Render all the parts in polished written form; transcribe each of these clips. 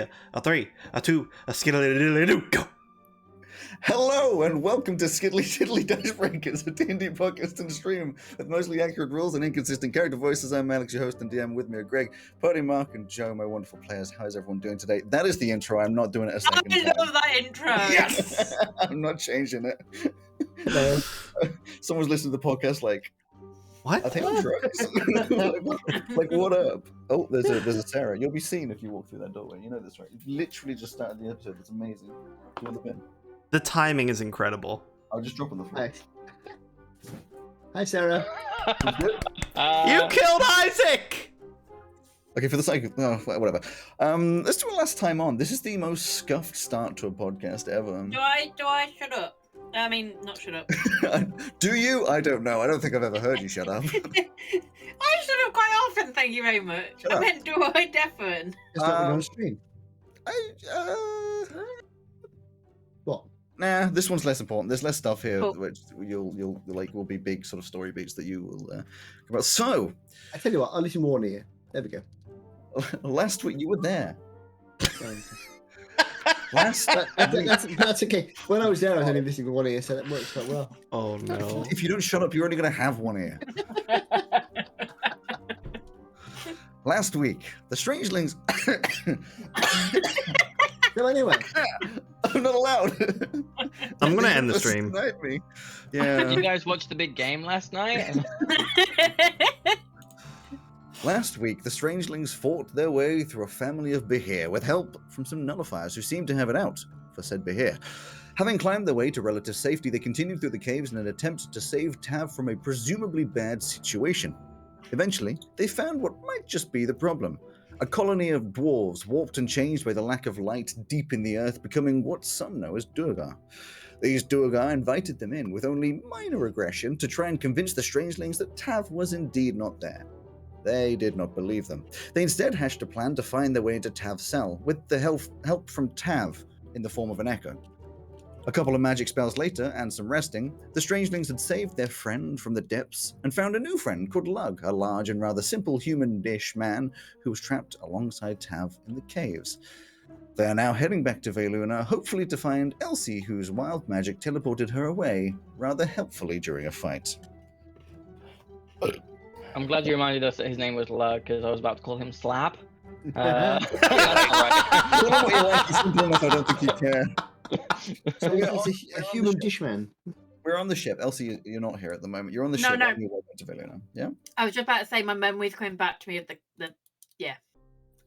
A 3, a 2, a skiddly go. Hello and welcome to Skiddly Tiddly Dash Breakers, a D&D podcast and stream with mostly accurate rules and inconsistent character voices. I'm Alex, your host and DM. With me are Greg, Purdy, Mark, and Joe, my wonderful players. How's everyone doing today? That is the intro. I'm not doing it a second time. I love that intro. Yes! I'm not changing it. Hello. Someone's listening to the podcast like, What? I think I'm drugs. Like, what up? Oh, there's a Sarah. You'll be seen if you walk through that doorway. You know this, right? You literally just started the episode. It's amazing. Do you want the bin? The timing is incredible. I'll just drop on the floor. Hi. Hi, Sarah. You killed Isaac! Okay, for the sake of whatever. Let's do a last time on. This is the most scuffed start to a podcast ever. Do I shut up? I mean, not shut up. Do you? I don't know. I don't think I've ever heard you shut up. I shut up quite often, thank you very much. Shut I up. meant, do I deafen? It's not on screen. What? Nah, this one's less important. There's less stuff here, Cool. which you'll like will be big sort of story beats that you will come about. So, I tell you what, I'll listen more near. There we go. last week you were there. Um, Last that's okay. When I was there, I was only listening to one ear, so that works quite well. Oh no. if you don't shut up, you're only going to have one ear. Last week, the Strangelings. So anyway, I'm not allowed. I'm gonna end the stream. Denied me. Did Yeah. you guys watch the big game last night? Last week, the Strangelings fought their way through a family of Behir with help from some nullifiers who seemed to have it out for said Behir. Having climbed their way to relative safety, they continued through the caves in an attempt to save Tav from a presumably bad situation. Eventually, they found what might just be the problem. A colony of dwarves, warped and changed by the lack of light deep in the earth, becoming what some know as Duergar. These Duergar invited them in with only minor aggression to try and convince the Strangelings that Tav was indeed not there. They did not believe them. They instead hatched a plan to find their way into Tav's cell, with the help from Tav in the form of an echo. A couple of magic spells later, and some resting, the Strangelings had saved their friend from the depths and found a new friend called Lug, a large and rather simple human-ish man who was trapped alongside Tav in the caves. They are now heading back to Veluna, hopefully to find Elsie, whose wild magic teleported her away rather helpfully during a fight. I'm glad you reminded us that his name was Lug, because I was about to call him Slab. I don't know what you like, it's simple enough, I don't think you care. so it's a human dishman. We're on the ship. Elsie, you're not here at the moment. You're on the No, ship no. on your way back to Veluna. Yeah? I was just about to say my memory's coming back to me of the end Yeah.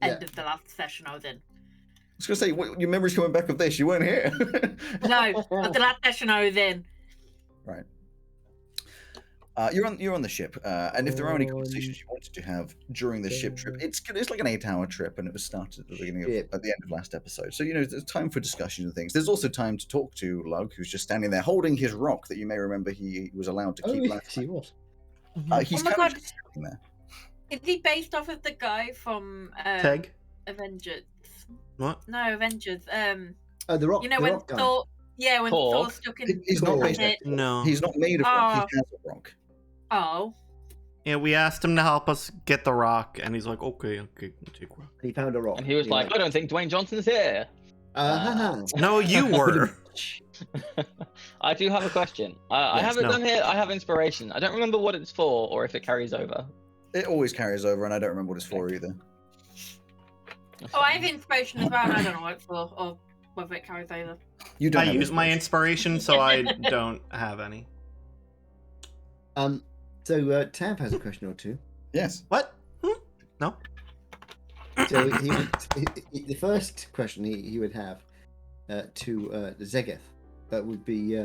of the last session I was in. I was going to say, your memory's coming back of this. You weren't here. No, of the last session I was in. Right. You're on the ship, and if there are any conversations you wanted to have during the ship trip, it's like an 8-hour trip, and it was started at the beginning at the end of last episode. So there's time for discussion and things. There's also time to talk to Lug, who's just standing there holding his rock that you may remember he was allowed to keep. Yes, he was. He's Oh my kind of God. just standing there. Is he based off of the guy from Teg? Avengers? What? No, Avengers. Oh, the rock. You know the when rock guy. Thor? Yeah, when Thor? Thor's stuck in. He's not based it. No. He's not made of rock. He has a rock. Oh, Yeah, we asked him to help us get the rock, and he's like, okay, take rock. He found a rock. And he was like, I don't think Dwayne Johnson's here. No, you were. I do have a question. I Yes, have it no. done here. I have inspiration. I don't remember what it's for or if it carries over. It always carries over, and I don't remember what it's for either. oh, I have inspiration as well. And I don't know what it's for or whether it carries over. You don't I have use my inspiration, so I don't have any. So Tav has a question or two. Yes. What? No? So the first question he would have to Zegeth, that would be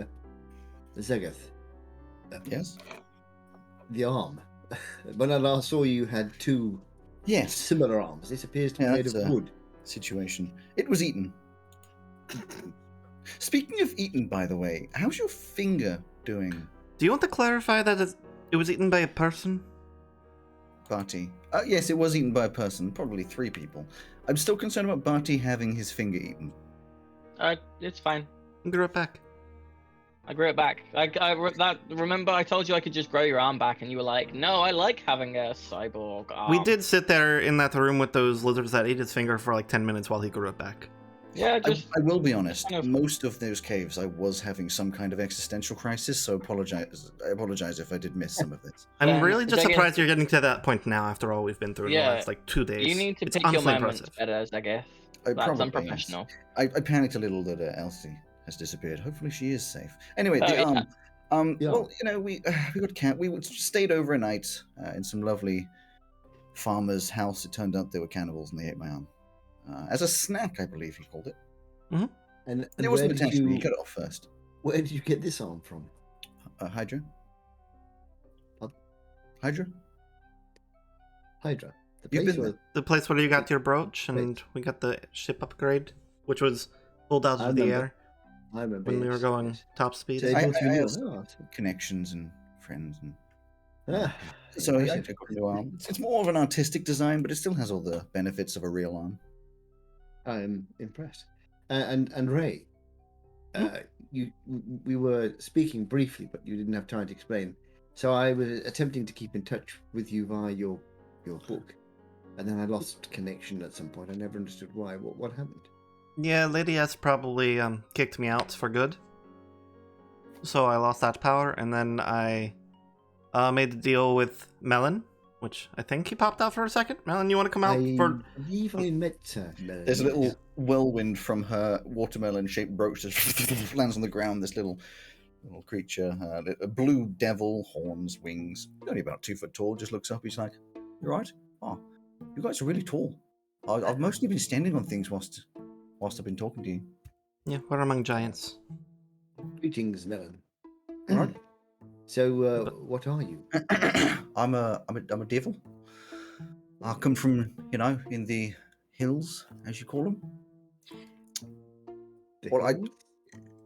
Zegeth, Yes. the arm. When I last saw you, had two Yes. similar arms. This appears to be Yeah, made of that's, wood. Situation. It was eaten. Speaking of eaten, by the way, how's your finger doing, Do you want to clarify that it was eaten by a person? Barty? Yes, it was eaten by a person, probably 3 people. I'm still concerned about Barty having his finger eaten. It's fine. I'll be right back. I grew it back. Remember I told you I could just grow your arm back, and you were like, "No, I like having a cyborg arm." We did sit there in that room with those lizards that ate his finger for like 10 minutes while he grew it back. Yeah, just I will be honest. kind of- Most of those caves, I was having some kind of existential crisis. So I apologize if I did miss some of this. I'm Then really the just thing is- surprised you're getting to that point now after all we've been through in the Yeah, last like 2 days. you need to It's pick your honestly moments impressive. better, I guess. I That's probably unprofessional. I panicked a little that Elsie has disappeared. Hopefully, she is safe. Anyway, Oh, the yeah. Yeah. Well, we got camp. We stayed over a night in some lovely farmer's house. It turned out they were cannibals and they ate my arm as a snack. I believe he called it. And It where wasn't did attached to me. you He cut it off first. where did you get this arm from? Hydra. What? Hydra. Hydra. The You've place been or- there. The place where you got your brooch and Wait. we got the ship upgrade, which was pulled out I of the remember. air I remember. when we were yes, going yes. top speed. So they I- brought you I a new also- one. Oh, Connections and friends and. ah, So I impressive. got a new arm. It's more of an artistic design, but it still has all the benefits of a real arm. I'm impressed. And Ray, we were speaking briefly, but you didn't have time to explain. So I was attempting to keep in touch with you via your book, and then I lost connection at some point. I never understood why. What happened? Yeah, Lady S probably kicked me out for good. So I lost that power, and then I made the deal with Melon, which I think he popped out for a second. Melon, you want to come out I for... believe I met Melanie. There's a little whirlwind from her watermelon-shaped brooch that lands on the ground. This little creature, a blue devil, horns, wings, only about 2 foot tall. Just looks up. He's like, "You right? Oh, you guys are really tall. I've mostly been standing on things whilst I've been talking to you." Yeah, we're among giants. Greetings, Melon. Right. So, what are you? I'm a devil. I come from in the hills, as you call them. The Well, hills?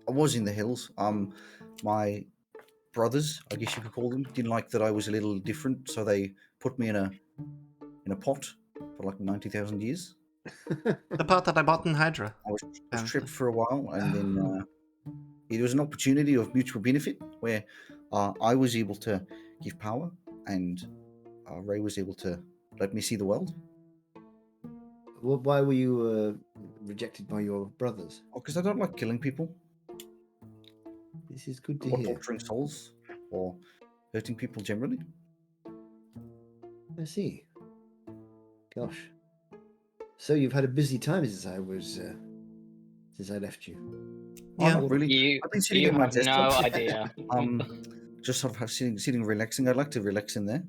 I was in the hills. My brothers, I guess you could call them, didn't like that I was a little different, so they put me in a pot for like 90,000 years. The part that I bought in Hydra. I was tripped for a while, and then it was an opportunity of mutual benefit where I was able to give power, and Ray was able to let me see the world. Why were you rejected by your brothers? Because I don't like killing people, This is good to or hear. torturing souls, or hurting people generally. I see. Gosh. So you've had a busy time since I left you. Yeah. Not really. You, I've been sitting you in my have no desktop. idea. Just sort of sitting relaxing. I'd like to relax in there.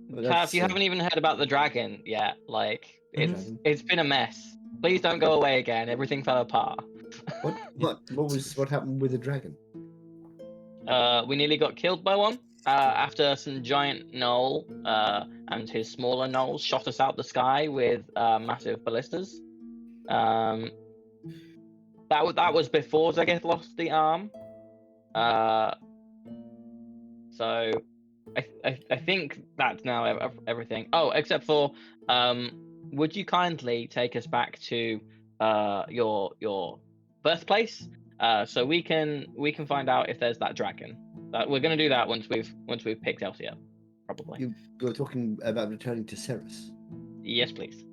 Well, Tav, that's, you haven't even heard about the dragon yet. Like, Dragon? it's been a mess. Please don't go away again. Everything fell apart. What happened with the dragon? We nearly got killed by one after some giant gnoll and his smaller gnolls shot us out the sky with massive ballistas. That was before Zegeth lost the arm. So I think that's now everything. Oh, except for would you kindly take us back to your birthplace so we can find out if there's that dragon. We're gonna do that once we've picked Elsie up, probably. You're talking about returning to Cerus, Yes, please.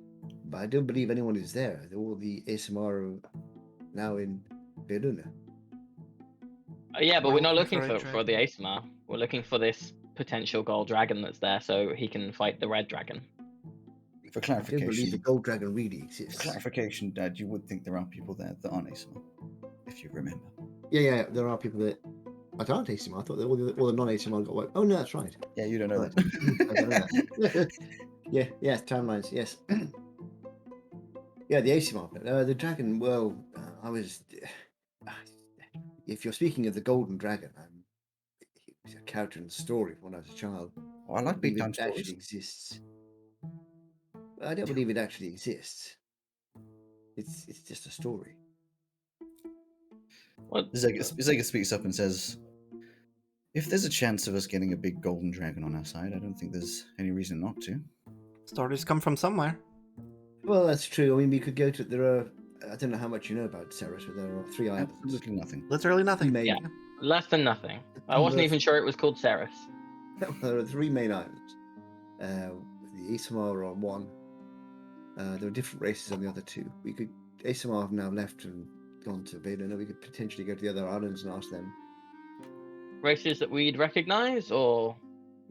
but I don't believe anyone is there. All the ASMR are now in Berluna. Yeah, but we're not looking for a for the ASMR. We're looking for this potential gold dragon that's there, so he can fight the red dragon. For I don't believe the clarification, gold dragon really exists. Dad, you would think there are people there that aren't ASMR, if you remember. Yeah, there are people that aren't ASMR. I thought that all the non-ASMR got wiped. Oh no, that's right. Yeah, you don't know Right. that. I don't know that. yeah, timelines. Yes. Yeah, the ASMR. The dragon. Well, I was. If you're speaking of the golden dragon, he was a character in the story from when I was a child. Oh, I like big time It actually stories. exists. I don't believe it actually exists. It's just a story. What? Zega speaks up and says, "If there's a chance of us getting a big golden dragon on our side, I don't think there's any reason not to." Stories come from somewhere. Well, that's true. I mean, we could go to. There are I don't know how much you know about Cerus, but there are 3 islands. Absolutely nothing. Literally nothing. Main- Yeah. Less than nothing. I wasn't even sure it was called Cerus. There are 3 main islands. The Asamar are on one. There are different races on the other 2. Asamar have now left and gone to Valuna. We could potentially go to the other islands and ask them. Races that we'd recognise, or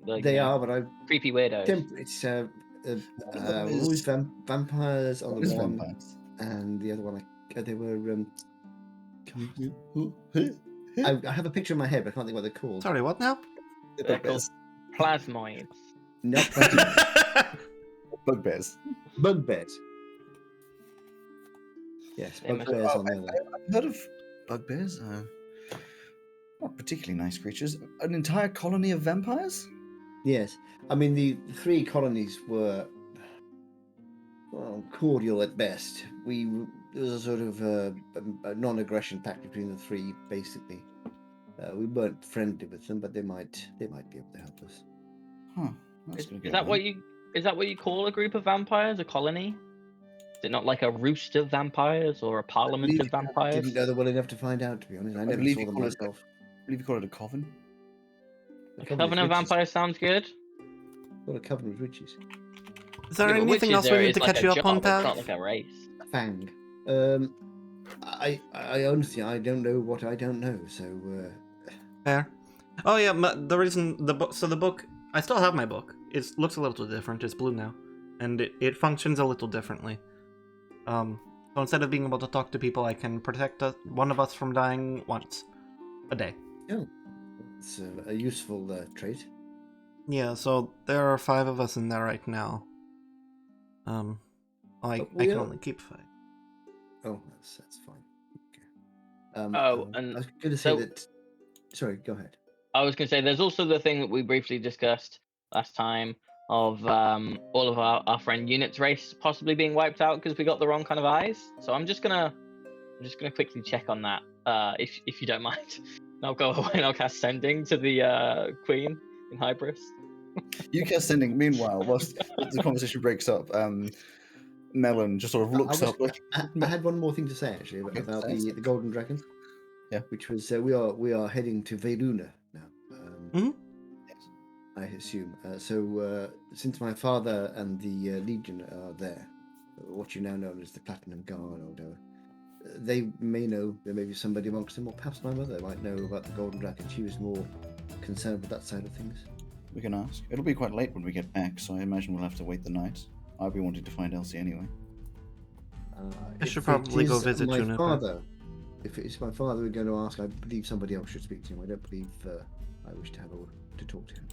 like, They you know, are, but creepy weirdos. it's always vampires on What the is one, vampires? and the other one. They were. I have a picture in my head, but I can't think what they're called. Sorry, what now? They're called plasmoids. Nope, Bugbears. bugbears. Yes, Famous. bugbears on the other. I've heard of bugbears. Not particularly nice creatures. An entire colony of vampires? Yes, I mean the 3 colonies were cordial at best. There was a sort of a non-aggression pact between the 3, basically. We weren't friendly with them, but they might be able to help us. Huh. That's gonna Is go that well. what you call a group of vampires? A colony? Is it not like a roost of vampires or a parliament of I vampires? didn't know them well enough to find out, to be honest. I never believe saw you them call it- myself. I believe you call it a coven. A Covenant of witches. vampires sounds good. What a coven with witches. Is there Yeah, but anything witches else we there need is to like catch a you up job, on, it's not Tav? like a race. A fang. I honestly I don't know what I don't know. So Fair. Oh yeah, the reason the book. So the book, I still have my book. It looks a little different. It's blue now, and it functions a little differently. So instead of being able to talk to people, I can protect one of us from dying once a day. it's a useful trait. Yeah. So there are 5 of us in there right now. I can only keep 5. Oh, that's fine. Okay. Oh, I and was going to say so- that. Sorry, go ahead. I was going to say, there's also the thing that we briefly discussed last time of all of our friend Unit's race possibly being wiped out because we got the wrong kind of eyes. So I'm just gonna quickly check on that, if you don't mind. And I'll go away and I'll cast Sending to the Queen in Hybris. You cast sending. Meanwhile, whilst the conversation breaks up, Melon just sort of looks up. Like, I had one more thing to say actually about the golden dragon. Yeah. Which was we are heading to Veluna now. Mhm. I assume. Since my father and the Legion are there, what you now know as the Platinum Guard, or whatever, they may know. There may be somebody amongst them, or perhaps my mother might know about the golden dragon. She was more concerned with that side of things. we can ask. It'll be quite late when we get back, so I imagine we'll have to wait the night. I'll be wanting to find Elsie anyway. I should If probably it go is visit my Juniper. father. If it's my father we're going to ask, I believe somebody else should speak to him. I don't believe I wish to talk to him.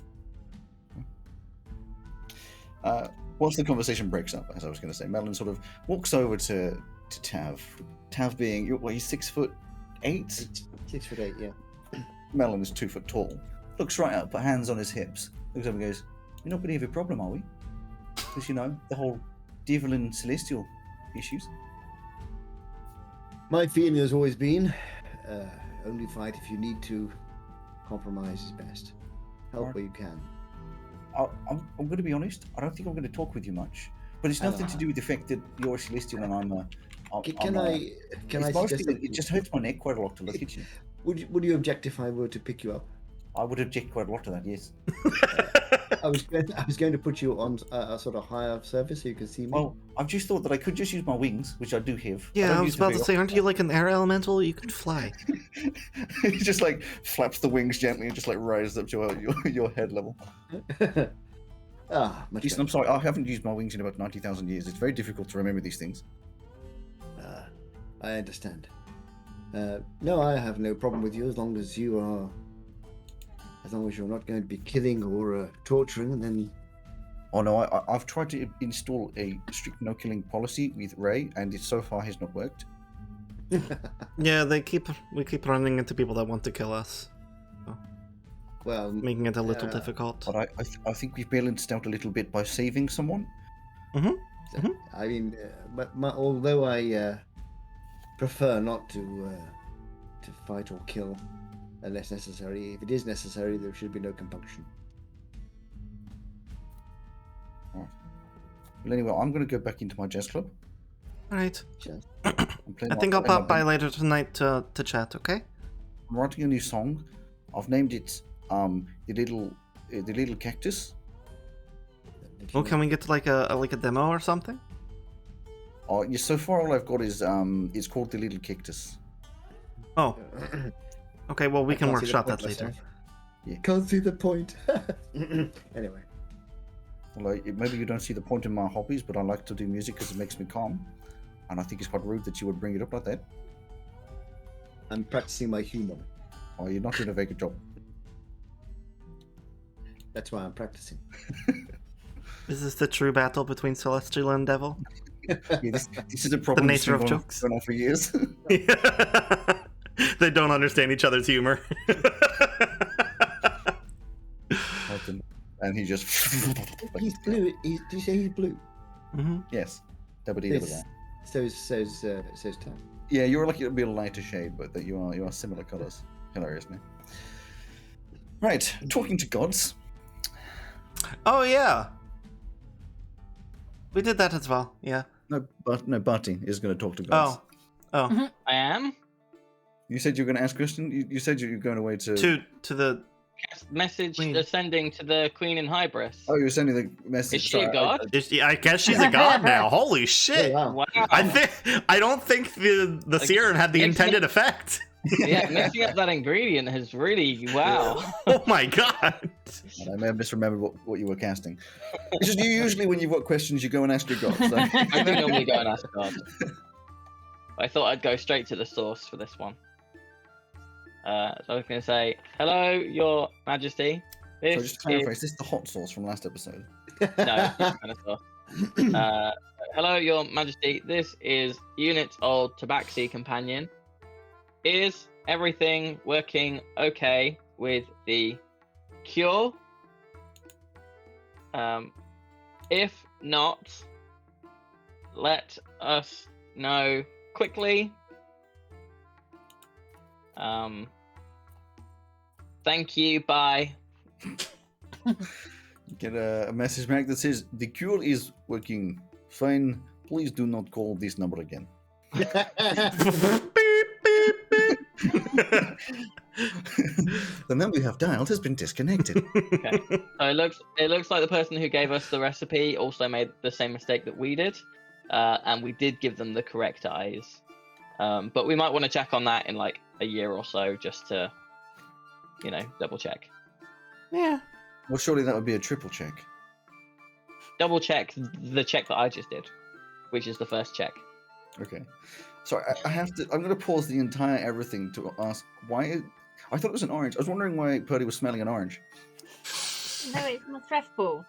Once the conversation breaks up, as I was going to say, Melon sort of walks over to Tav. Tav being, he's 6'8". 6'8", yeah. Melon is 2 foot tall. Looks right up, put hands on his hips. Looks up and goes, "You're not going to have a problem, are we? Because, the whole devil and celestial issues." My feeling has always been, only fight if you need to. Compromise is best. Help where you can. I'm going to be honest. I don't think I'm going to talk with you much. But it's I nothing know. to do with the fact that you're a celestial and I'm a... Can I it's mostly suggest that it just hurts my neck quite a lot to look at you. Would you object if I were to pick you up? I would object quite a lot to that, yes. I was going to put you on a sort of higher surface so you can see me. Well, I've just thought that I could just use my wings, which I do have. Yeah, don't I use was them about to very say, aren't you like an air elemental? You can fly. often. He just like flaps the wings gently and just like rises up to your head level. Much Listen, I'm sorry, I haven't used my wings in about 90,000 years. It's very difficult to remember these things. better. I understand. No, I have no problem with you as long as you're not going to be killing or torturing, and then Oh no, I've tried to install a strict no-killing policy with Ray, and it so far has not worked. Yeah, we keep running into people that want to kill us, well, making it a little difficult. But I think we've balanced out a little bit by saving someone. I mean, although I prefer not to fight or kill unless necessary, if it is necessary, there should be no compunction. Well, anyway, I'm going to go back into my jazz club. All right. Just I think I'll pop by later tonight to chat, okay? I'm writing a new song. I've named it the little cactus. Well, can we get like a demo or something? Yeah, so far all I've got is it's called the little cactus. Oh, okay. Well, we I can can't see the workshop point that later. myself. Yeah. Can't see the point. Anyway. Well, maybe you don't see the point in my hobbies, but I like to do music because it makes me calm, and I think it's quite rude that you would bring it up like that. I'm practicing my humor. Oh, you're not doing a very good job. That's why I'm practicing. Is this the true battle between Celestial and Devil? Yeah, this is a problem. The nature of that's been jokes. going on for years. They don't understand each other's humor. And he just. He's blue. Did you say he's blue? Hmm. Yes, double D with Yes. that. Says Tom. Yeah, you're lucky to be a lighter shade, but that you are similar colors. Hilarious, man. Right, talking to gods. Oh yeah, we did that as well. Yeah. No, Barty is going to talk to gods. Oh. I am. You said you were going to ask Christian. You said you were going away to. To the. Message Queen. Ascending to the Queen in Hybris. Oh, you were sending the message. Is she a Sorry, god? I guess she's a god now. Holy shit! Oh, wow. Wow. I don't think the Like, serum had the makes intended me- effect. Yeah, mixing up that ingredient has really wow. Oh my god! I may have misremembered what you were casting. It's just you usually when you've got questions, you go and ask your gods. So. I do normally go and ask God. I thought I'd go straight to the source for this one. So I was going to say, hello, Your Majesty. So This just to clarify, is this the hot sauce from last episode? no, it's not kind of sauce. Hello, Your Majesty. This is Unit Old Tabaxi Companion. Is everything working okay with the cure? If not, let us know quickly. Thank you. Bye. Get a message back that says the cure is working fine. Please do not call this number again. Beep, beep, beep. The number you have dialed has been disconnected. Okay. So it looks like the person who gave us the recipe also made the same mistake that we did, and we did give them the correct eyes. But we might want to check on that in like a year or so, just to, double check. Yeah. Well, surely that would be a triple check. Double check the check that I just did, which is the first check. Okay. So I have to. I'm going to pause the entire everything to ask why. I thought it was an orange. I was wondering why Purdy was smelling an orange. No, it's my stress ball.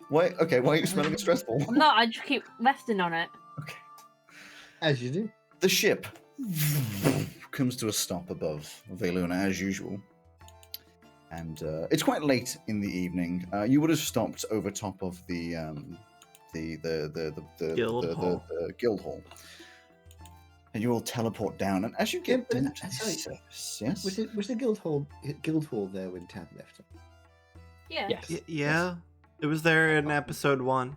Why? Okay. Why are you smelling a stress ball? No, I just keep resting on it. Okay. As you do. The ship comes to a stop above Veluna as usual, and it's quite late in the evening. You would have stopped over top of the Guild hall. the guild hall, and you all teleport down. And as you get Yeah, but- down to the sorry. surface, yes, Was the guild hall there when Tab left? Yeah. Yes. Yeah. It was there in episode 1.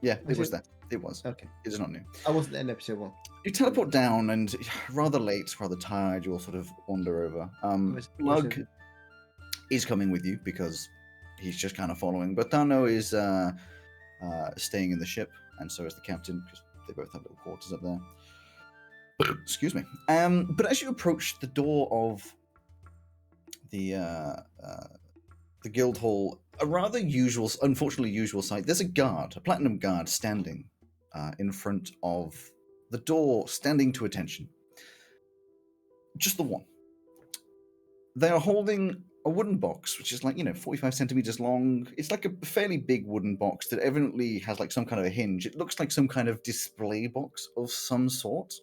yeah, Was it was it? that. It was. Okay. It is not new. I wasn't there in episode 1. You teleport down, and rather late, rather tired, you all sort of wander over. Lug is coming with you because he's just kind of following, but Tano is staying in the ship, and so is the captain because they both have little quarters up there. Excuse me. But as you approach the door of the guild hall, a rather unfortunately usual sight. There's a platinum guard, standing in front of the door, standing to attention. Just the one. They are holding a wooden box, which is like, 45 centimeters long. It's like a fairly big wooden box that evidently has like some kind of a hinge. It looks like some kind of display box of some sort.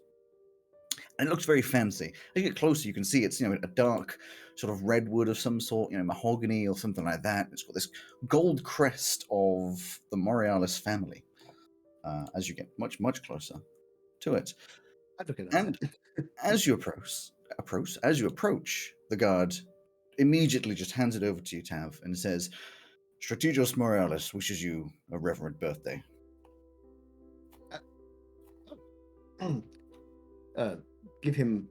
And it looks very fancy. As you get closer, you can see it's, a dark sort of redwood of some sort, mahogany or something like that. It's got this gold crest of the Morealis family as you get much, much closer to it. I'd look at that. And as you approach, the guard immediately just hands it over to you, Tav, and says, Strategos Morealis wishes you a reverent birthday. give him.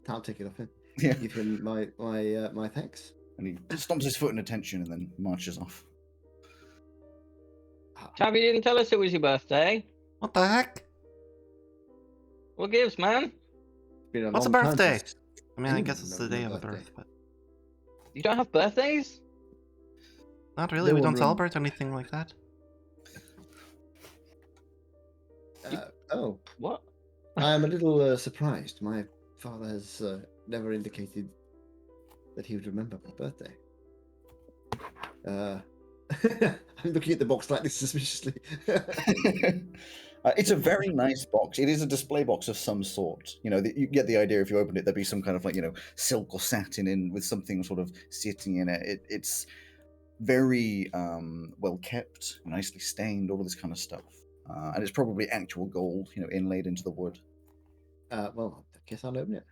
I'll take it off him. Yeah. Give him my thanks. And he stomps his foot in attention and then marches off. Tabby didn't tell us it was your birthday. What the heck? What gives, man? It's been a What's a long time birthday? since I mean, I anyone guess it's the remembered day my of a birthday. birth, but You don't have birthdays? not really. No We one don't celebrate anything like that. Oh, What? I'm a little surprised. My father has never indicated that he would remember my birthday. I'm looking at the box slightly suspiciously. It's a very nice box. It is a display box of some sort. You know, you get the idea if you opened it, there'd be some kind of like, silk or satin in with something sort of sitting in it. It's very well kept, nicely stained, all of this kind of stuff. And it's probably actual gold, inlaid into the wood. Well, I guess I'll open it.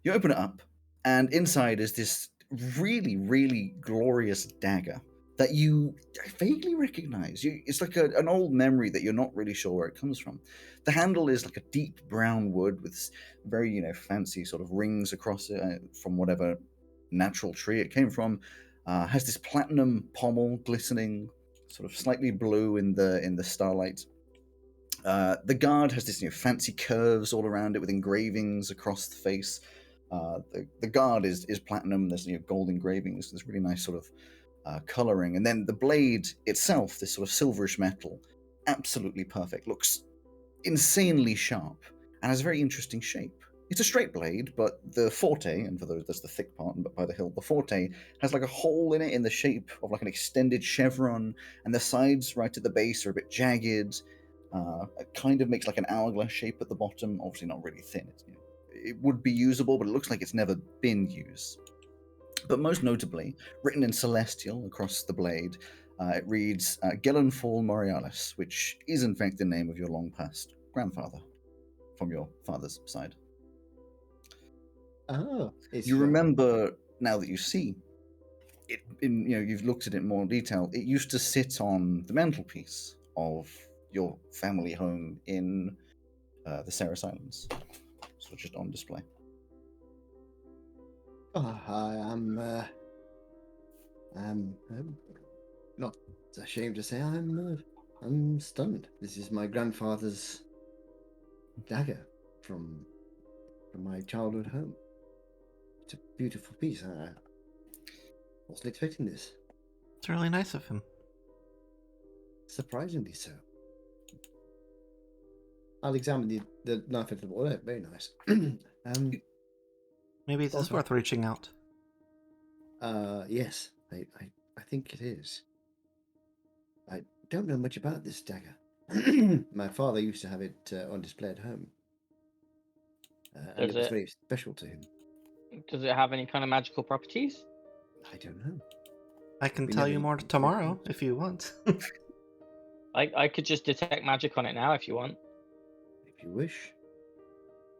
You open it up, and inside is this really, really glorious dagger that you vaguely recognize. It's like an old memory that you're not really sure where it comes from. The handle is like a deep brown wood with very, fancy sort of rings across it from whatever natural tree it came from. Has this platinum pommel glistening, sort of slightly blue in the starlight. The guard has this fancy curves all around it with engravings across the face. The guard is platinum. There's gold engravings. There's really nice sort of coloring, and then the blade itself, this sort of silverish metal, absolutely perfect. Looks insanely sharp and has a very interesting shape. It's a straight blade, but the forte, and for those that's the thick part by the hilt, the forte has like a hole in it in the shape of like an extended chevron, and the sides right at the base are a bit jagged. It kind of makes like an hourglass shape at the bottom. Obviously not really thin. It would be usable, but it looks like it's never been used. But most notably, written in Celestial across the blade, it reads Gellenfall Morialis, which is in fact the name of your long-past grandfather from your father's side. Oh, You remember, now that you see it, you've looked at it in more detail, it used to sit on the mantelpiece of your family home in the Cerus Islands. So just on display. I'm not ashamed to say I'm stunned. This is my grandfather's dagger from my childhood home. It's a beautiful piece. I wasn't expecting this. It's really nice of him. Surprisingly so. I'll examine the knife at the wall. Very nice. Maybe it is Okay. worth reaching out. Yes, I think it is. I don't know much about this dagger. My father used to have it on display at home. And it was very special to him. Does it have any kind of magical properties? I don't know. I can We tell never you more even tomorrow talked. if you want. I could just detect magic on it now if you want. If you wish.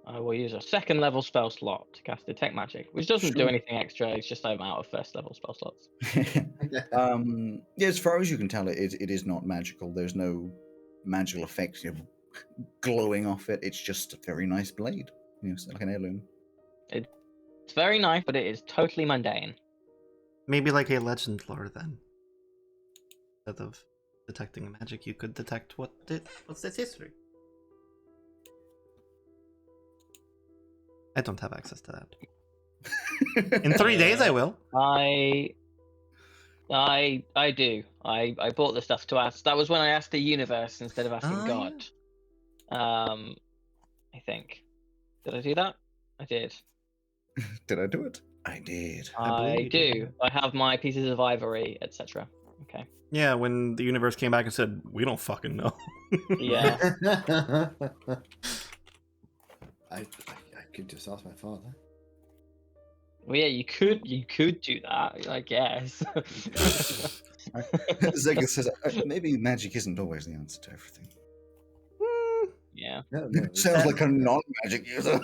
I will use a second level spell slot to cast detect magic, which doesn't do Sure. anything extra. It's just I'm out of first level spell slots. Yeah, as far as you can tell, it is not magical. There's no magical effects glowing off it. It's just a very nice blade. It's like an heirloom. It's very nice, but it is totally mundane. Maybe like a legend lore then. Instead of detecting a magic, you could detect what's its history. I don't have access to that. In 3 days, I will. I do. I bought the stuff to ask. That was when I asked the universe instead of asking Oh, God. I think. Did I do that? I did. Did I do it? I did. I believe I you do. did. I have my pieces of ivory, etc. Okay. Yeah, when the universe came back and said, "We don't fucking know." Yeah. I could just ask my father. Well, yeah, you could do that, I guess. Zega says maybe magic isn't always the answer to everything. Yeah. No, Sounds like a non-magic user.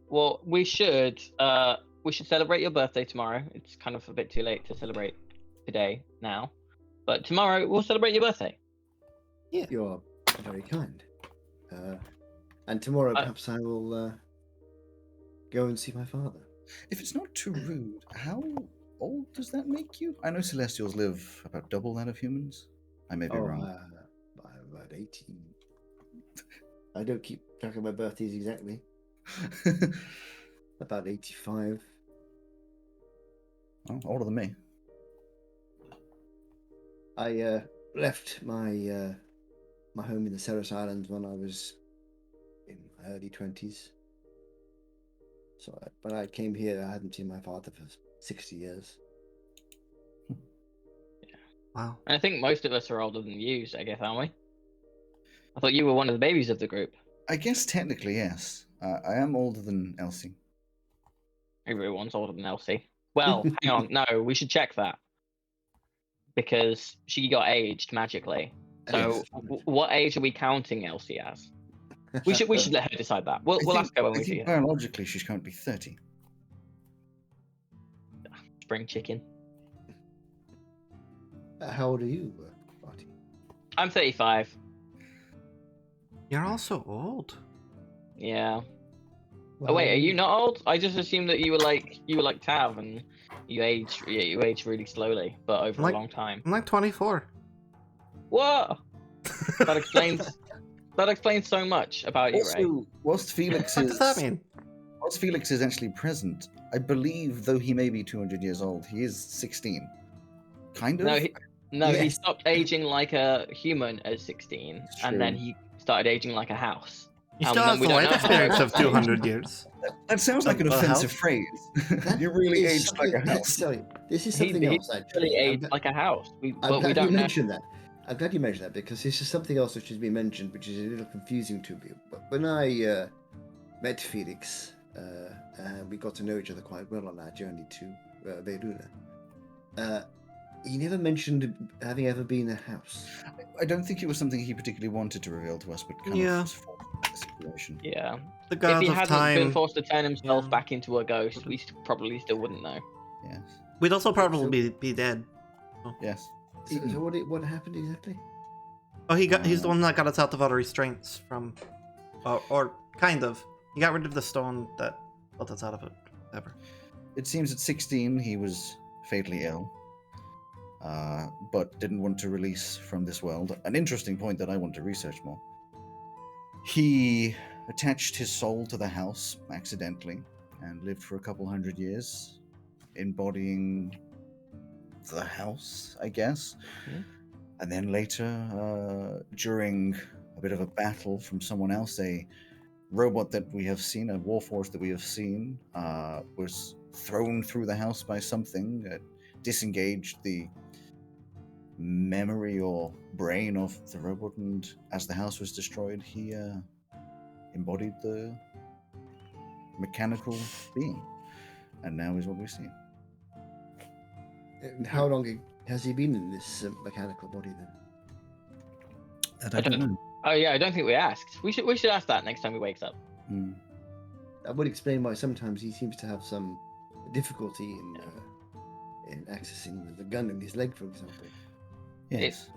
Well, we should celebrate your birthday tomorrow. It's kind of a bit too late to celebrate today now, but tomorrow we'll celebrate your birthday. You're very kind. And tomorrow, perhaps I will go and see my father. If it's not too rude, how old does that make you? I know Celestials live about double that of humans. I may be wrong. I'm about 18. I don't keep track of my birthdays exactly. About 85. Oh, older than me. I left my my home in the Cerus Islands when I was in my early 20s. So when I came here, I hadn't seen my father for 60 years. Wow. And I think most of us are older than you, I guess, aren't we? I thought you were one of the babies of the group. I guess technically, yes. I am older than Elsie. Everyone's older than Elsie. Well, hang on. No, we should check that. Because she got aged magically. So, Yes. what age are we counting Elsie as? We should let her decide that. We'll ask her when we see her. Biologically, she's currently 30. Spring chicken. How old are you, Marty? I'm 35. You're also old. Yeah. Well, Oh wait, are you not old? I just assumed that you were like Tav and you age really slowly, but over a long time. I'm like 24. What? That explains so much about you, Ray. Also, whilst Felix What is does that mean? whilst Felix is actually present, I believe, though he may be 200 years old, he is 16. Kind of. No, he Yes. stopped aging like a human at 16, and then True. he started aging like a house. He And still then has we the don't life know how experience long of it's 200 years. That sounds like an A offensive house? phrase. That You really is aged like a something- house. Sorry, this is He something else actually. really aged like a house. I'm But we glad you don't know. mentioned that. I'm glad you mentioned that because this is something else which has been mentioned, which is a little confusing to me. But when I met Felix, we got to know each other quite well on our journey to Veruna. He never mentioned having ever been in a house. I don't think it was something he particularly wanted to reveal to us, but kind Yeah. of was forced by the situation. Yeah. The If gods he of hadn't time. been forced to turn himself Yeah. back into a ghost, we probably still wouldn't know. Yes. We'd also probably be dead. Yes. So what happened exactly? Oh, he's the one that got us out of all restraints from, or kind of. He got rid of the stone that let us out of it. Ever. It seems at 16 he was fatally ill, but didn't want to release from this world. An interesting point that I want to research more. He attached his soul to the house accidentally and lived for a couple hundred years, embodying the house, I guess. Hmm. And then later, during a bit of a battle from someone else, a robot that we have seen, a warforce that we have seen, was thrown through the house by something, disengaged the memory or brain of the robot, and as the house was destroyed, he embodied the mechanical being, and now is what we see. And how long has he been in this mechanical body then? That I don't know. Oh yeah, I don't think we asked. We should ask that next time he wakes up. Hmm. That would explain why sometimes he seems to have some difficulty in accessing the gun in his leg, for example. Yes.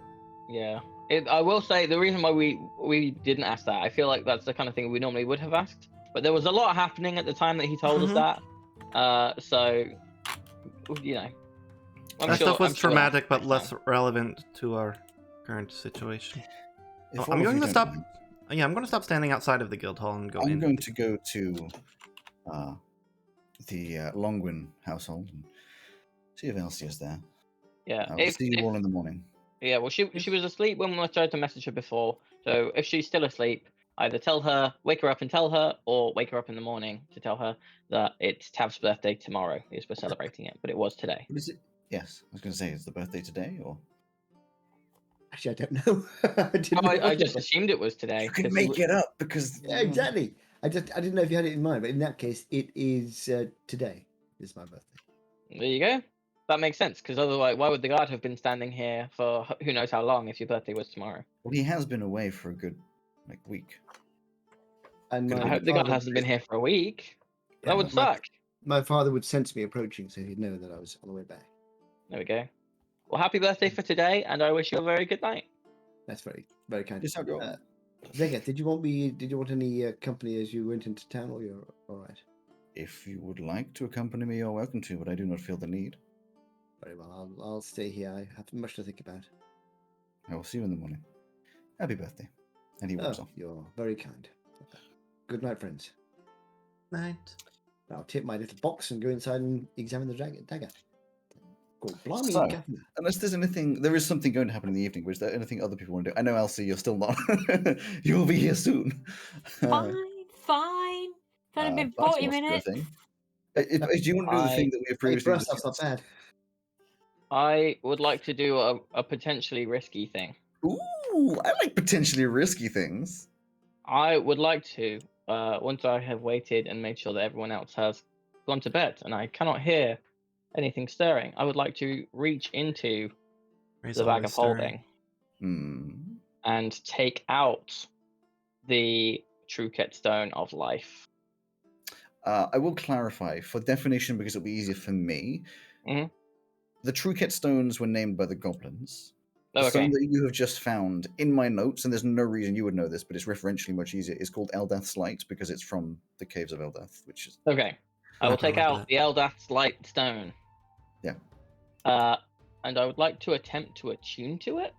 Yeah. I will say the reason why we didn't ask that, I feel like that's the kind of thing we normally would have asked. But there was a lot happening at the time that he told us that. So, you know. That stuff was traumatic, but less relevant to our current situation. If I'm all of going you to don't stop. mind, Yeah, I'm going to stop standing outside of the guild hall and go in. I'm going to go to the Longwin household and see if Elsie is there. Yeah. I'll see you all in the morning. Yeah, well, she was asleep when I tried to message her before. So if she's still asleep, either wake her up and tell her, or wake her up in the morning to tell her that it's Tav's birthday tomorrow. Is we're celebrating it, but it was today. What is it? Yes, I was going to say, is the birthday today or? Actually, I don't know. I just assumed it was today. You can make it up because. Yeah, exactly. I didn't know if you had it in mind, but in that case, it is today. Is my birthday. There you go. That makes sense, because otherwise, why would the guard have been standing here for who knows how long if your birthday was tomorrow? Well, he has been away for a good week. And Could I have hope the guard hasn't been here for a week. That would suck. My father would sense me approaching, so he'd know that I was on the way back. There we go. Well, happy birthday for today, and I wish you a very good night. That's very, very kind. Yes, I'll go. Zega, did you want any company as you went into town, or you're all right? If you would like to accompany me, you're welcome to, but I do not feel the need. Very well. I'll stay here. I have much to think about. I will see you in the morning. Happy birthday. And he walks off. You're very kind. Good night, friends. Night. I'll take my little box and go inside and examine the dagger. Go, blimey, So, Governor. unless there's anything, there is something going to happen in the evening. Is there anything other people want to do? I know, Elsie, you're still not. You'll be here soon. Fine. It's only been that's 40 not minutes. a thing. Do you want to do the thing that we have Hey, previously for us, that's not discussed? bad. I would like to do a potentially risky thing. Ooh, I like potentially risky things. I would like to, once I have waited and made sure that everyone else has gone to bed and I cannot hear anything stirring, I would like to reach into Ray's the bag always of stirring. holding and take out the Truket Stone of Life. I will clarify for definition because it'll be easier for me. Mhm. The Truket stones were named by the goblins. The Okay. stone that you have just found in my notes, and there's no reason you would know this, but it's referentially much easier, is called Eldath's Light because it's from the caves of Eldath, which is Okay. I will take like out that. the Eldath's Light Stone. Yeah. And I would like to attempt to attune to it.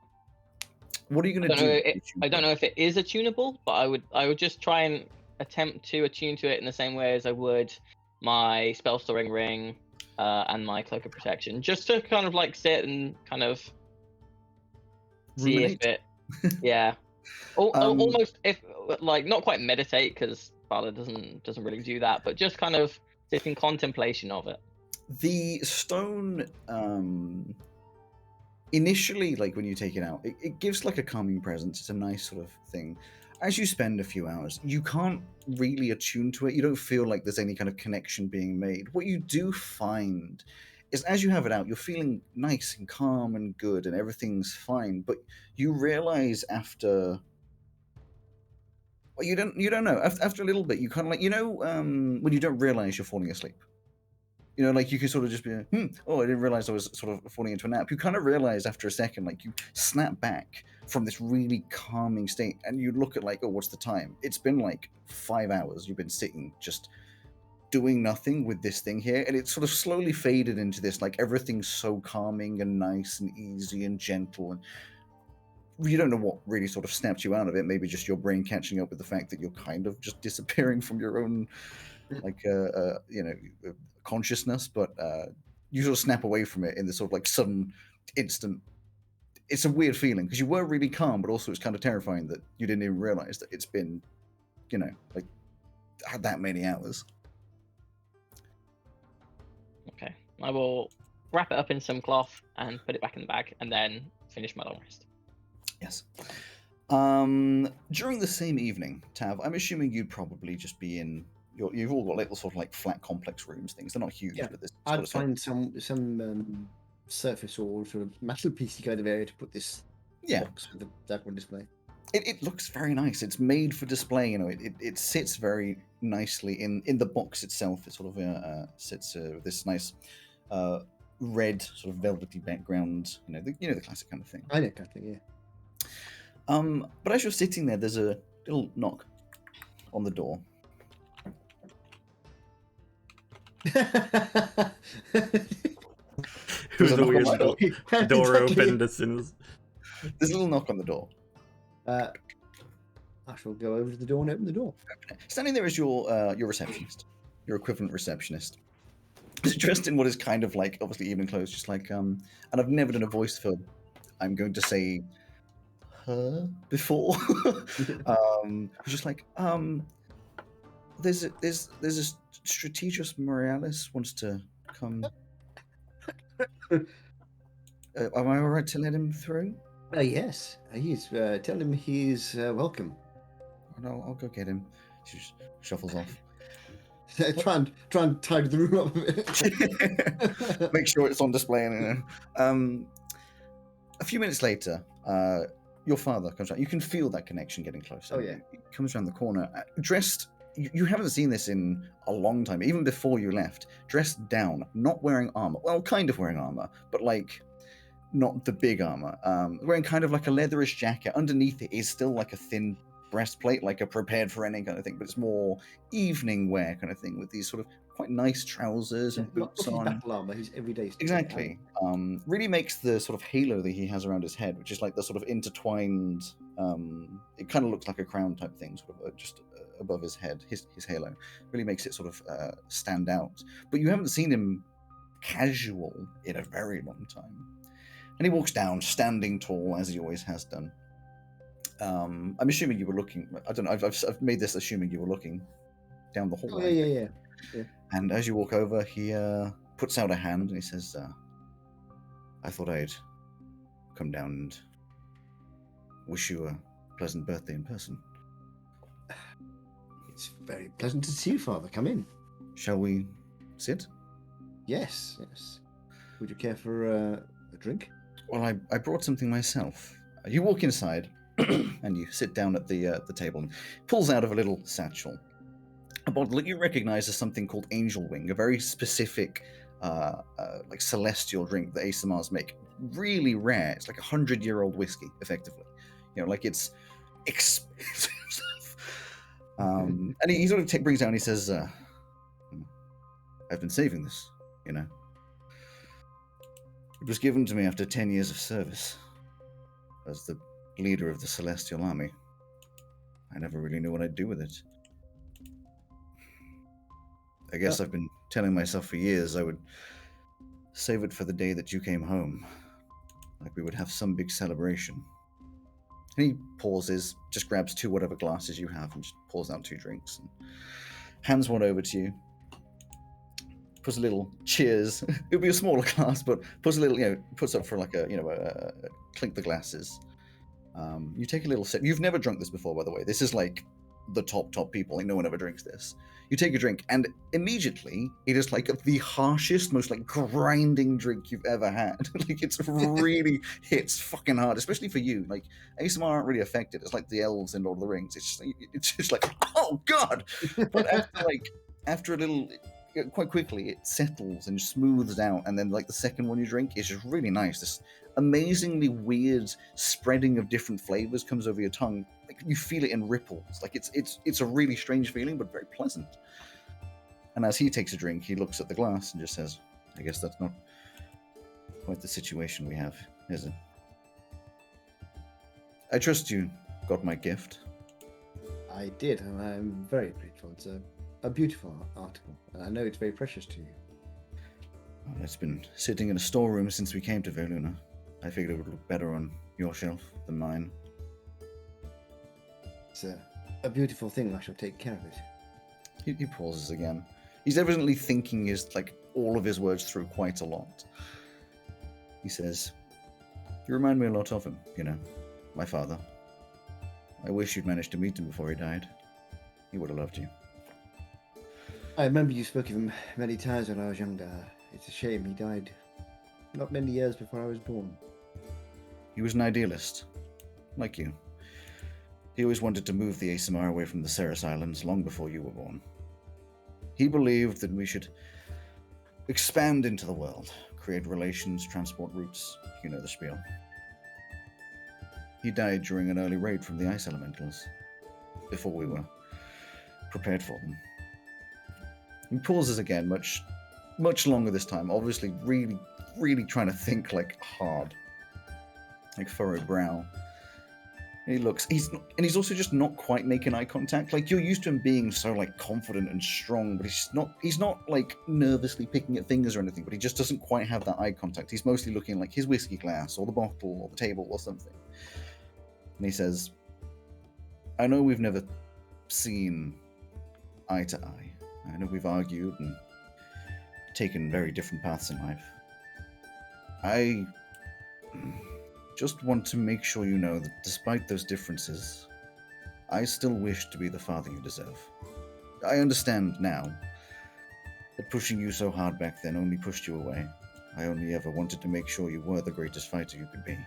what are you going to do? I don't know if it is attunable, but I would just try and attempt to attune to it in the same way as I would my spell storing ring and my cloak of protection, just to kind of like sit and kind of see if Ruminate? it, yeah, almost if like not quite meditate because Father doesn't really do that, but just kind of sit in contemplation of it. The stone, initially, like when you take it out, it gives like a calming presence. It's a nice sort of thing. As you spend a few hours, you can't really attune to it. You don't feel like there's any kind of connection being made. What you do find is as you have it out, you're feeling nice and calm and good and everything's fine. But you realize after, well, you don't know. After a little bit, you kind of like, when you don't realize you're falling asleep. Like you could sort of just be like, oh, I didn't realize I was sort of falling into a nap. You kind of realize after a second, like you snap back from this really calming state and you look at like, oh, what's the time? It's been like 5 hours. You've been sitting just doing nothing with this thing here. And it sort of slowly faded into this, like everything's so calming and nice and easy and gentle. And you don't know what really sort of snapped you out of it. Maybe just your brain catching up with the fact that you're kind of just disappearing from your own, like, consciousness, but you sort of snap away from it in this sort of like sudden instant. It's a weird feeling because you were really calm, but also it's kind of terrifying that you didn't even realize that it's been, like had that many hours. Okay, I will wrap it up in some cloth and put it back in the bag, and then finish my long rest. Yes. During the same evening, Tav, I'm assuming you'd probably just be in. You've all got little sort of like flat complex rooms, things. They're not huge, Yeah, but there's I'd find some surface or sort of metal piecey kind of area to put this box with the dagger on display. It looks very nice. It's made for display. It sits very nicely in the box itself. It sort of sits with this nice red sort of velvety background. The classic kind of thing. I know, kind of thing, yeah. But as you're sitting there, there's a little knock on the door. It was a weird door opened as soon as. There's a little knock on the door. I shall go over to the door and open the door. Standing there is your receptionist, your equivalent receptionist. She's dressed in what is kind of like obviously evening clothes, just like and I've never done a voice for. I'm going to say her before. Just like there's a Strategus Moralis wants to come. Am I all right to let him through? Yes, he's. Tell him he's welcome. I'll go get him. She just shuffles off. try and tidy the room up a bit. Make sure it's on display. A few minutes later, your father comes out. You can feel that connection getting closer. Oh yeah. He comes around the corner, dressed. You haven't seen this in a long time, even before you left. Dressed down, not wearing armor. Well, kind of wearing armor, but like not the big armor. Wearing kind of like a leatherish jacket. Underneath it is still like a thin breastplate, like a prepared for any kind of thing, but it's more evening wear kind of thing with these sort of quite nice trousers and Not boots his on. battle armor, his everyday stuff. Exactly. Really makes the sort of halo that he has around his head, which is like the sort of intertwined. It kind of looks like a crown type thing, sort of just above his head. His halo really makes it sort of stand out. But you haven't seen him casual in a very long time. And he walks down, standing tall as he always has done. I'm assuming you were looking. I don't know. I've made this assuming you were looking down the Oh, hallway. yeah. And as you walk over, he puts out a hand and he says, I thought I'd come down and wish you a pleasant birthday in person. It's very pleasant to see you, Father. Come in. Shall we sit? Yes. Would you care for a drink? Well, I brought something myself. You walk inside and you sit down at the table and pulls out of a little satchel a bottle that you recognize as something called Angel Wing, a very specific like celestial drink that ASMRs make. Really rare. It's like 100-year-old whiskey, effectively. Like it's expensive stuff. And he sort of brings down. He says, "I've been saving this. It was given to me after 10 years of service as the leader of the Celestial Army. I never really knew what I'd do with it. I guess I've been telling myself for years I would save it for the day that you came home. Like we would have some big celebration." And he pauses, just grabs 2 whatever glasses you have and just pours out 2 drinks and hands one over to you. Puts a little cheers. It would be a smaller glass, but puts a little, puts up for like a clink the glasses. You take a little sip. You've never drunk this before, by the way. This is like the top people. Like no one ever drinks this. You take a drink, and immediately it is like the harshest, most like grinding drink you've ever had. Like it's really hits fucking hard, especially for you. Like ASMR aren't really affected. It's like the elves in Lord of the Rings. It's just like, oh god. But after a little, quite quickly it settles and smooths out, and then like the second one you drink is just really nice. This amazingly weird spreading of different flavors comes over your tongue. Like you feel it in ripples. Like it's a really strange feeling, but very pleasant. And as he takes a drink, he looks at the glass and just says, I guess that's not quite the situation we have, is it? I trust you got my gift. I did, and I'm very grateful. It's a beautiful article, and I know it's very precious to you. Well, it's been sitting in a storeroom since we came to Verluna. I figured it would look better on your shelf than mine. It's a beautiful thing. I shall take care of it. He pauses again. He's evidently thinking all of his words through quite a lot. He says, "You remind me a lot of him, my father. I wish you'd managed to meet him before he died. He would have loved you." I remember you spoke of him many times when I was younger. It's a shame he died not many years before I was born. He was an idealist, like you. He always wanted to move the ASMR away from the Cerus Islands long before you were born. He believed that we should expand into the world, create relations, transport routes, you know the spiel. He died during an early raid from the ice elementals, before we were prepared for them. He pauses again, much longer this time, obviously really trying to think hard, like furrowed brow. He looks, he's also just not quite making eye contact. Like you're used to him being so confident and strong, but he's not nervously picking at things or anything, but he just doesn't quite have that eye contact. He's mostly looking like his whiskey glass or the bottle or the table or something. And he says, I know we've never seen eye to eye. I know we've argued and taken very different paths in life. I just want to make sure you know that despite those differences, I still wish to be the father you deserve. I understand now that pushing you so hard back then only pushed you away. I only ever wanted to make sure you were the greatest fighter you could be.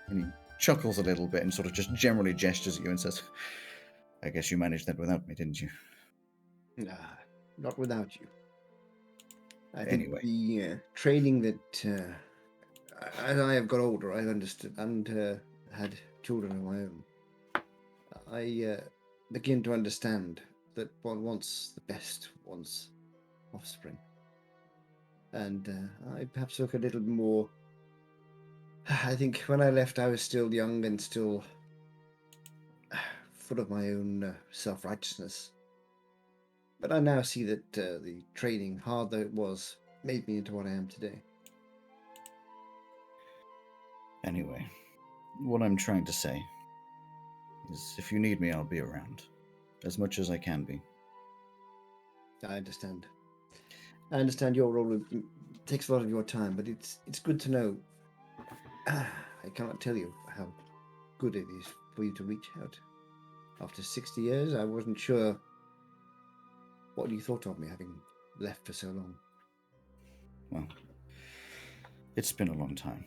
And he chuckles a little bit and sort of just generally gestures at you and says, I guess you managed that without me, didn't you? Not without you. I think Anyway. the training that, as I have got older, I've understood and had children of my own. I begin to understand that one wants the best for one's offspring. And I perhaps look a little more. I think when I left, I was still young and still full of my own self-righteousness. But I now see that the training, hard though it was, made me into what I am today. Anyway, what I'm trying to say is if you need me, I'll be around. As much as I can be. I understand. I understand your role takes a lot of your time, but it's good to know. I cannot tell you how good it is for you to reach out. After 60 years, I wasn't sure what you thought of me having left for so long. Well, it's been a long time.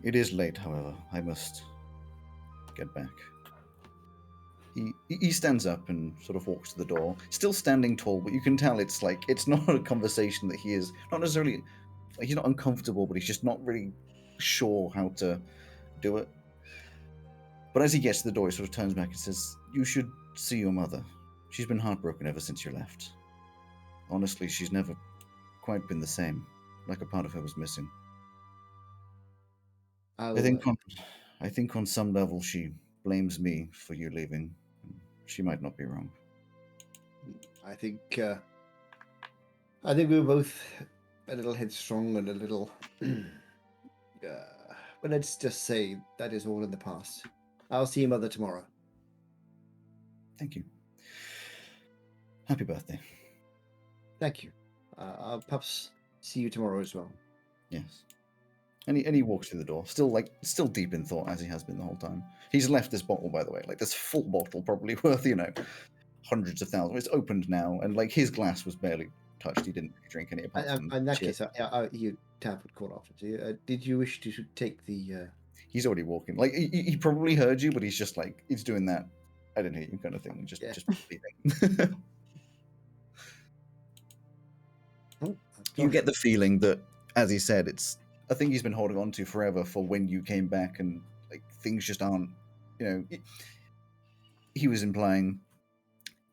It is late, however. I must get back. He stands up and sort of walks to the door, still standing tall, but you can tell it's not a conversation that he is not necessarily, he's not uncomfortable, but he's just not really sure how to do it. But as he gets to the door, he sort of turns back and says, "You should see your mother. She's been heartbroken ever since you left. Honestly, she's never quite been the same, like a part of her was missing. I think on some level she blames me for you leaving. She might not be wrong." I think we were both a little headstrong and a little. But let's just say that is all in the past. I'll see your mother tomorrow. Thank you. Happy birthday. Thank you. I'll perhaps see you tomorrow as well. Yes. And he walks through the door, still deep in thought, as he has been the whole time. He's left this bottle, by the way, this full bottle, probably worth, hundreds of thousands. It's opened now, and his glass was barely touched. He didn't drink any apart from. In that case, you Tav would call after. So did you wish to take the? He's already walking. He probably heard you, but he's just he's doing that. I didn't hear you kind of thing. Just leaving. You get the feeling that, as he said, it's a thing he's been holding on to forever for when you came back, and things just aren't. He was implying.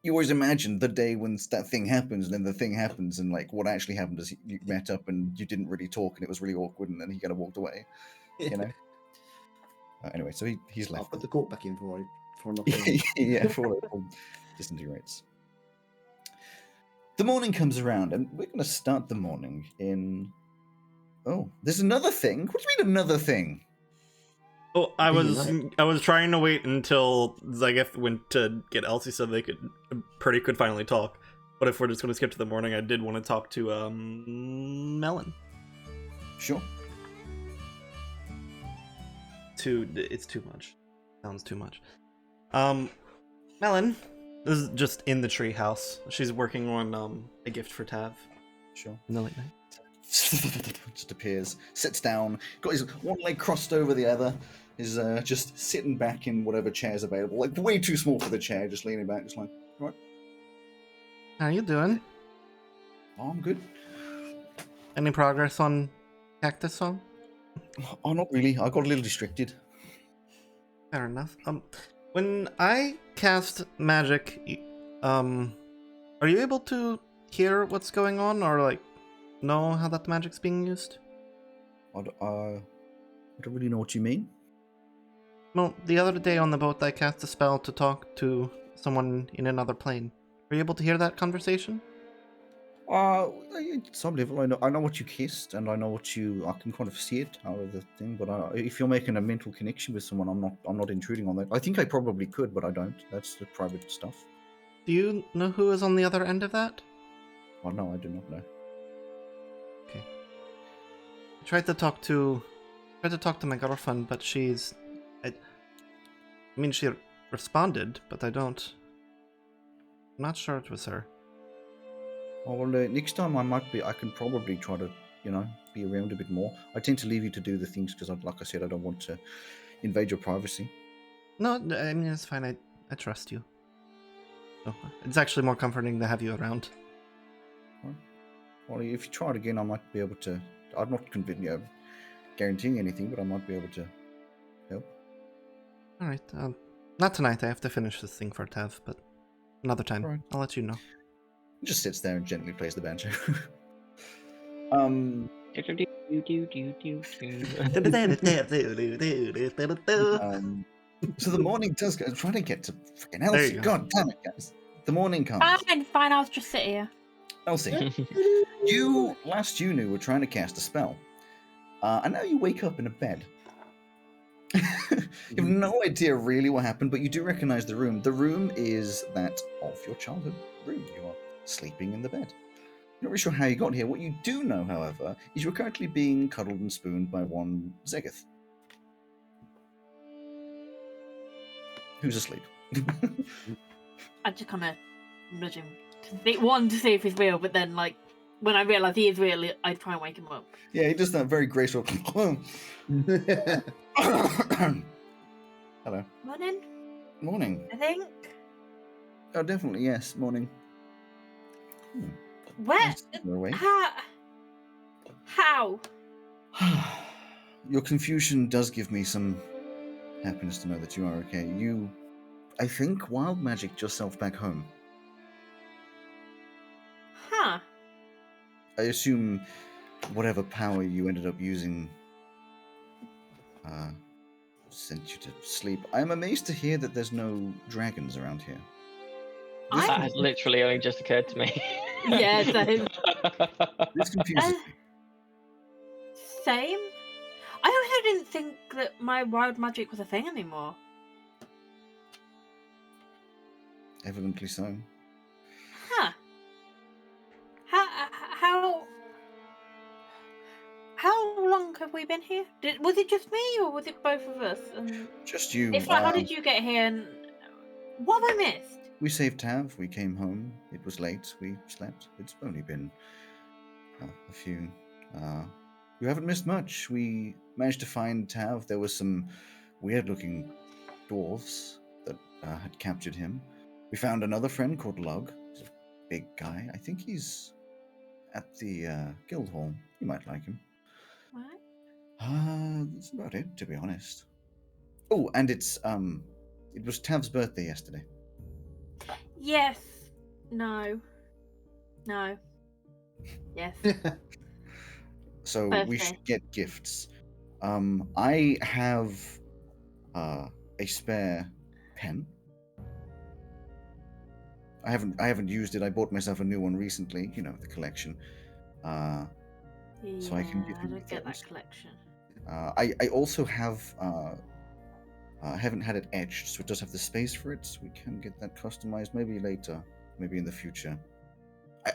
You always imagine the day when that thing happens, and then the thing happens, and what actually happened is you met up and you didn't really talk, and it was really awkward, and then he kind of walked away. Anyway, so he's left. I'll put the cork back in for not. Yeah, for it all disintegrates. The morning comes around, and we're going to start the morning in. Oh, there's another thing. What do you mean another thing? Oh, I was trying to wait until Zygoth went to get Elsie so Purdy could finally talk. But if we're just going to skip to the morning, I did want to talk to Melon. Sure. It's too much. Sounds too much. Melon, this is just in the treehouse. She's working on a gift for Tav. Sure. In the late night. Just appears, sits down, got his one leg crossed over the other, is just sitting back in whatever chair's available, way too small for the chair, just leaning back, just right. How you doing? Oh, I'm good. Any progress on Cactus Song? Oh, not really. I got a little distracted. Fair enough. When I cast magic, are you able to hear what's going on, or know how that magic's being used? I don't really know what you mean. Well, the other day on the boat, I cast a spell to talk to someone in another plane. Are you able to hear that conversation? Some level, I know what you kissed, and I can kind of see it out of the thing. But if you're making a mental connection with someone, I'm not intruding on that. I think I probably could, but I don't. That's the private stuff. Do you know who is on the other end of that? Oh no, I do not know. Okay. I tried to talk to my girlfriend, but she responded, but I'm not sure it was her. Oh, well, next time I can probably try to, be around a bit more. I tend to leave you to do the things because, like I said, I don't want to invade your privacy. No, I mean, it's fine. I trust you. So, it's actually more comforting to have you around. Well, if you try it again, I might be able to. I'm not guaranteeing anything, but I might be able to help. All right. Not tonight. I have to finish this thing for Tev, but another time. Right. I'll let you know. He just sits there and gently plays the banjo. So the morning does go. I'm trying to get to freaking There Elsie. you go. God damn it, guys. The morning comes. Fine, I'll just sit here. Elsie, last you knew were trying to cast a spell. And now you wake up in a bed. You have no idea really what happened, but you do recognize the room. The room is that of your childhood room. You are sleeping in the bed. You're not really sure how you got here. What you do know, however, is you're currently being cuddled and spooned by one Zegeth, who's asleep. I just kind of nudge him to see if he's real, but then like when I realise he is real, I try and wake him up. Yeah, he does that very graceful. Hello. Morning, Morning. I think. Oh, definitely, yes. Morning. Where? Nice that you're awake. How? Your confusion does give me some happiness to know that you are okay. You, I think, wild magicked yourself back home. Huh? I assume whatever power you ended up using sent you to sleep. I'm amazed to hear that there's no dragons around here. That has literally only just occurred to me. Yeah, same. This confuses me. Same. I also didn't think that my wild magic was a thing anymore. Evidently so. Huh? How long have we been here? Was it just me, or was it both of us? And Just you. if not, how did you get here? And what have I missed? We saved Tav. We came home. It was late. We slept. It's only been a few. You haven't missed much. We managed to find Tav. There was some weird-looking dwarves that had captured him. We found another friend called Lug. He's a big guy. I think he's at the guild hall. You might like him. What? That's about it, to be honest. Oh, and it was Tav's birthday yesterday. Yes. No. Yes. So we Birthday. should get gifts. I have a spare pen. I haven't used it. I bought myself a new one recently. You know, the collection. So I can give I you don't get that those. collection. I also have. I haven't had it etched, so it does have the space for it. So we can get that customized. Maybe later. Maybe in the future.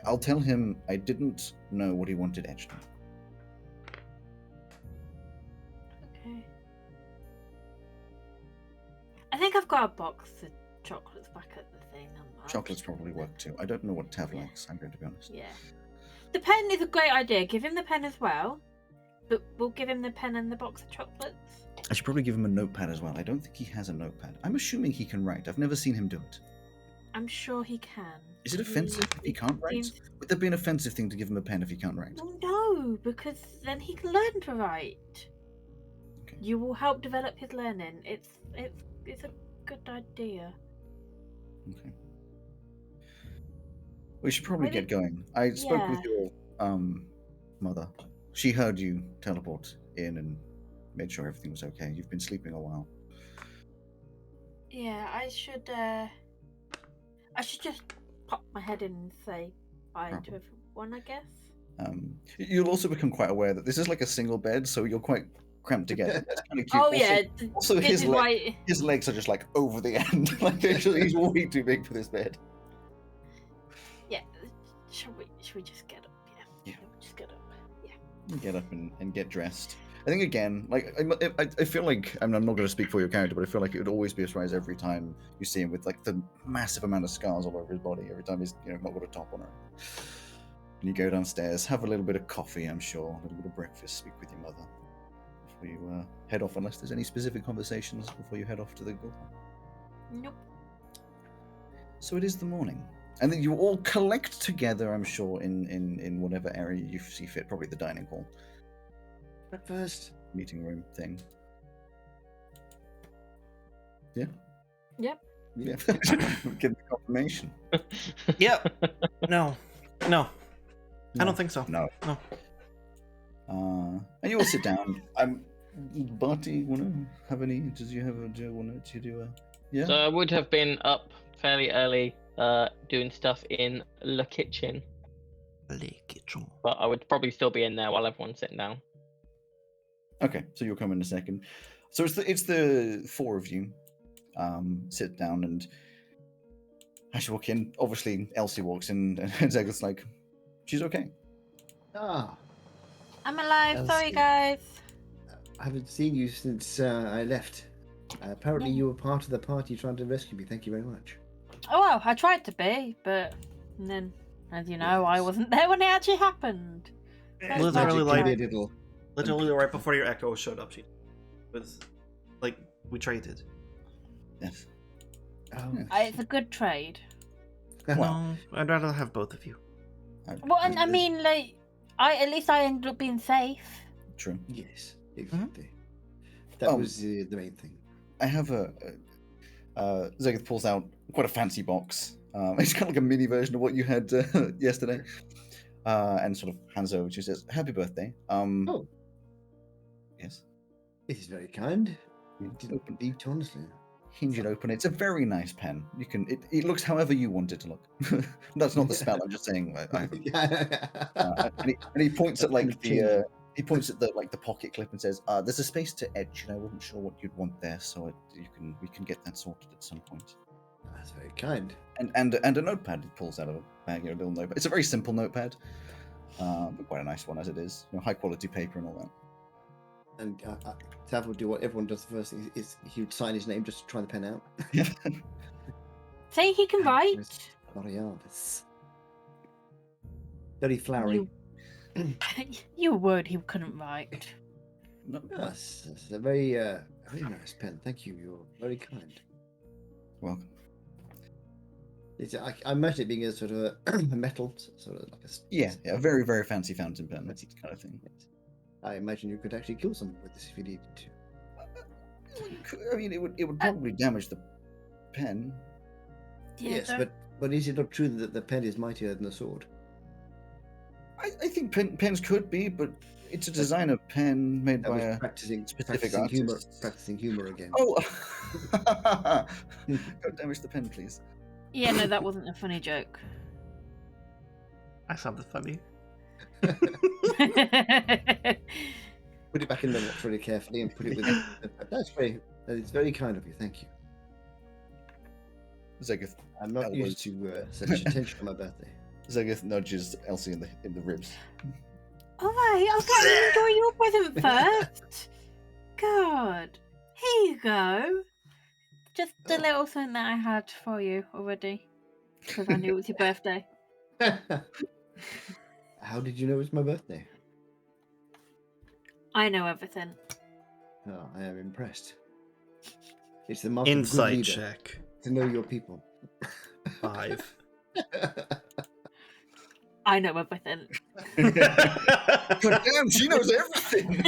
I'll tell him I didn't know what he wanted etched on. Okay. I think I've got a box of chocolates back at the thing. Chocolates probably work too. I don't know what Tav Yeah. likes, I'm going to be honest. Yeah. The pen is a great idea. Give him the pen as well. But we'll give him the pen and the box of chocolates. I should probably give him a notepad as well. I don't think he has a notepad. I'm assuming he can write. I've never seen him do it. I'm sure he can. Is it offensive if he can't write? seems- Would that be an offensive thing to give him a pen if he can't write? Well, no, because then he can learn to write. Okay. You will help develop his learning. It's a good idea. Okay. We should probably Maybe- get going. I spoke with Yeah. your mother. She heard you teleport in and made sure everything was okay. You've been sleeping a while. Yeah, I should just pop my head in and say bye to Probably. everyone, I guess. You'll also become quite aware that this is like a single bed, so you're quite cramped together. It's kind of cute. Oh Also- yeah. Also, this his is why. his legs are just like over the end. Like actually, he's way too big for this bed. Yeah. Should we just get up? Yeah. Yeah. We'll just get up. Yeah. Get up and get dressed. I think again, like I feel like I'm not going to speak for your character, but I feel like it would always be a surprise every time you see him with like the massive amount of scars all over his body. Every time he's not got a top on. And you go downstairs, have a little bit of coffee, I'm sure, a little bit of breakfast, speak with your mother before you head off. Unless there's any specific conversations before you head off to the guild. Nope. So it is the morning. And then you all collect together, I'm sure, in whatever area you see fit, probably the dining hall, Breakfast. meeting room thing. Yeah? Yep. Yeah. Get the confirmation. Yep. No. I don't think so. No. No. And you all sit down. Barty, wanna have any? Do you want to do a? Yeah. So I would have been up fairly early, doing stuff in the kitchen, but I would probably still be in there while everyone's sitting down. Okay, so you'll come in a second. So it's the four of you sit down, and as you walk in, obviously Elsie walks in, and Zegeth's like, she's okay. Ah, I'm alive. Elsie. Sorry, guys. I haven't seen you since I left. Apparently, Yeah. you were part of the party trying to rescue me. Thank you very much. Oh well, I tried to be, but and then, as you know, I Yes. wasn't there when it actually happened. That's Literally, my like- bad. little. Literally right before your echo showed up, she was like, we traded. Yes. Oh, It's a good trade. Well, No, I'd rather have both of you. Well, and I mean, like, at least I ended up being safe. True. yes, exactly. That Oh. was the main thing. I have Zegeth pulls out quite a fancy box. It's kind of like a mini version of what you had yesterday, and sort of hands over. She says, "Happy birthday." Oh. Yes. This is very kind. You Didn't open, need to, honestly. hinge it open. It's a very nice pen. You can. It looks however you want it to look. That's not the spell. I'm just saying. And he points at like the. He points at the pocket clip and says, "There's a space to edge, and I wasn't sure what you'd want there, so we can get that sorted at some point." That's very kind. And a notepad he pulls out of a bag, a little notepad. It's a very simple notepad, but quite a nice one as it is. High quality paper and all that. And Tav would do what everyone does the first thing is he would sign his name just to try the pen out. Say he can write. Borealis. Very flowery. You would. He couldn't write. No, Yes, it's a very nice pen. Thank you. You're very kind. welcome. I imagine it being a sort of a metal, sort of like a. Yeah, a very very fancy fountain pen, that kind of thing. I imagine you could actually kill someone with this if you needed to. I mean, it would probably damage the pen. Yes, don't- but is it not true that the pen is mightier than the sword? I think pens could be, but it's a designer pen made I by was a practicing specific humor, artist. practicing humor again. Oh, don't damage the pen, please. Yeah, no, that wasn't a funny joke. I sounded funny. Put it back in the box really carefully and put it with. It's very kind of you. Thank you. Zegeth I'm not used to such attention on my birthday. Zegeth nudges Elsie in the ribs. All right, I'll let you enjoy your present first. God, here you go. Just a little thing that I had for you already, because I knew it was your birthday. How did you know it was my birthday? I know everything. Oh, I am impressed. It's the mark of a good Insight leader check. to know your people. 5. I know everything. God damn, she knows everything.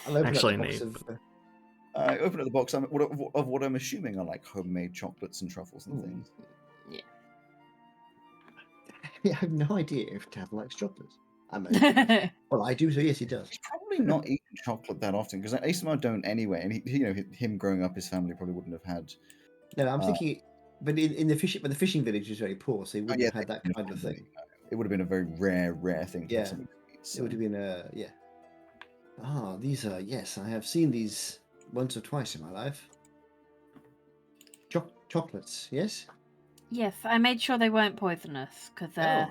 I'll open Actually, up the box Nate. of, I open up the box of what I'm assuming are like homemade chocolates and truffles and Ooh. things. I have no idea if Tav likes chocolates. Well, I do, so yes, he does. He's probably not eaten chocolate that often because ASMR don't anyway, and him growing up, his family probably wouldn't have had. No, I'm thinking, but in the fishing village is very poor, so he wouldn't have had that they kind of couldn't thing. It would have been a very rare thing to Yeah. have something to eat. It would have been yeah. Ah, these are yes, I have seen these once or twice in my life. Chocolates, yes. Yes, I made sure they weren't poisonous because Oh.